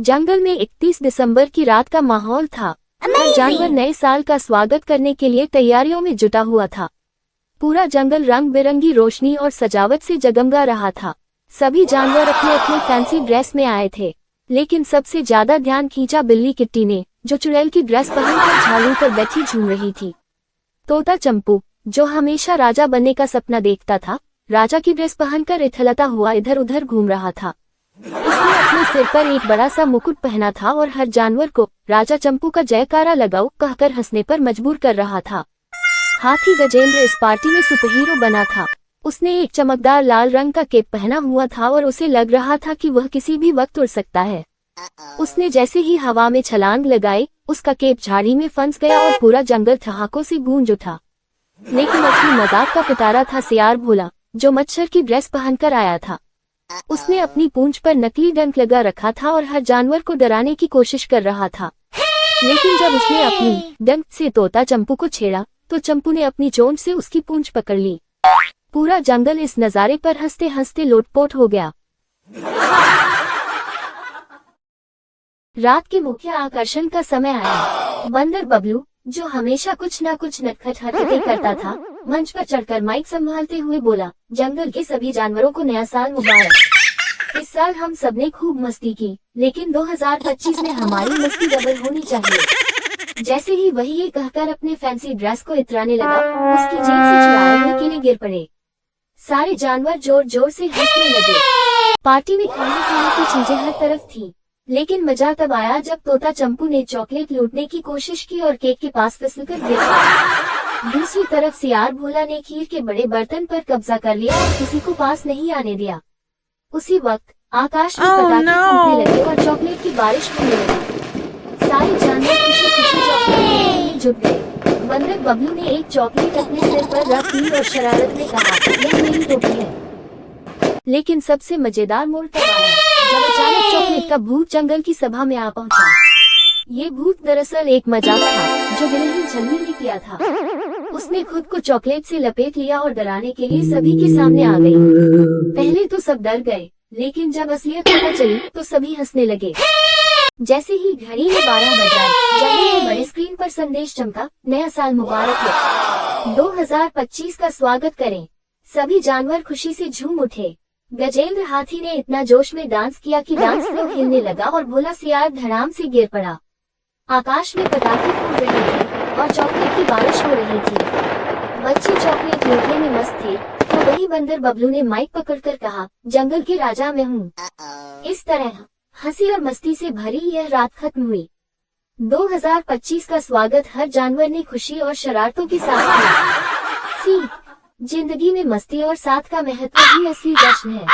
जंगल में 31 दिसंबर की रात का माहौल था। हर जानवर नए साल का स्वागत करने के लिए तैयारियों में जुटा हुआ था। पूरा जंगल रंग बिरंगी रोशनी और सजावट से जगमगा रहा था। सभी जानवर अपने अपने फैंसी ड्रेस में आए थे, लेकिन सबसे ज्यादा ध्यान खींचा बिल्ली किट्टी ने, जो चुड़ैल की ड्रेस पहनकर झाड़ू पर बैठी झूम रही थी। तोता चंपू, जो हमेशा राजा बनने का सपना देखता था, राजा की ड्रेस पहनकर इथलता हुआ इधर उधर घूम रहा था। उसने अपने सिर पर एक बड़ा सा मुकुट पहना था और हर जानवर को राजा चंपू का जयकारा लगाओ कहकर हंसने पर मजबूर कर रहा था। हाथी गजेंद्र इस पार्टी में सुपरहीरो बना था। उसने एक चमकदार लाल रंग का केप पहना हुआ था और उसे लग रहा था कि वह किसी भी वक्त उड़ सकता है। उसने जैसे ही हवा में छलांग लगाई, उसका केप झाड़ी में फंस गया और पूरा जंगल ठहाकों से गूंज उठा। लेकिन असली मजाक का पिटारा था सियार भोला, जो मच्छर की ड्रेस पहनकर आया था। उसने अपनी पूंछ पर नकली डंक लगा रखा था और हर जानवर को डराने की कोशिश कर रहा था। लेकिन जब उसने अपनी डंक से तोता चंपू को छेड़ा, तो चंपू ने अपनी चोंच से उसकी पूंछ पकड़ ली। पूरा जंगल इस नजारे पर हंसते हंसते लोटपोट हो गया। रात के मुख्य आकर्षण का समय आया। बंदर बबलू, जो हमेशा कुछ न कुछ नटखट हरकतें करता था, मंच पर चढ़कर माइक संभालते हुए बोला, जंगल के सभी जानवरों को नया साल मुबारक। इस साल हम सबने खूब मस्ती की, लेकिन 2025 में हमारी मस्ती डबल होनी चाहिए। जैसे ही वही ये कहकर अपने फैंसी ड्रेस को इतराने लगा, उसकी जेब से चुराने के लिए गिर पड़े। सारे जानवर जोर जोर से हंसने लगे। पार्टी में खाने पीने की चीजें हर तरफ थी, लेकिन मजा तब आया जब तोता चंपू ने चॉकलेट लूटने की कोशिश की और केक के पास फिसलकर गिर गया। दूसरी तरफ सियार भोला ने खीर के बड़े बर्तन पर कब्जा कर लिया और किसी को पास नहीं आने दिया। उसी वक्त आकाश में पटाखे फूटने लगे और चॉकलेट की बारिश होने लगी। सारे जानवर खुशी खुशी चॉकलेट लेने में जुट गए। बंदर बबलू ने एक चॉकलेट अपने सिर पर रख दी और शरारत में कहा, यह मेरी टोपी है। लेकिन सबसे मजेदार मोड़ तब आया जब अचानक चॉकलेट का भूत जंगल की सभा में आ पहुंचा। ये भूत दरअसल एक मजाक था जो गिलहरी झल्मी ने किया था। उसने खुद को चॉकलेट से लपेट लिया और डराने के लिए सभी के सामने आ गई। पहले तो सब डर गए, लेकिन जब असलियत पता चली तो सभी हंसने लगे। जैसे ही घड़ी में 12 बजा, जंगल में बड़े स्क्रीन पर संदेश चमका, नया साल मुबारक हो, 2025 का स्वागत करें। सभी जानवर खुशी से झूम उठे। गजेंद्र हाथी ने इतना जोश में डांस किया कि डांस फ्लोर हिलने लगा और भोला सियार धड़ाम से गिर पड़ा। आकाश में पटाखे फूट रहे थे और चॉकलेट की बारिश हो रही थी। बच्चे चॉकलेट लूटने में मस्त थे, तो वही बंदर बबलू ने माइक पकड़कर कहा, जंगल के राजा मैं हूँ। इस तरह हंसी और मस्ती से भरी यह रात खत्म हुई। 2025 का स्वागत हर जानवर ने खुशी और शरारतों के साथ किया। जिंदगी में मस्ती और साथ का महत्व ही असली जश्न है।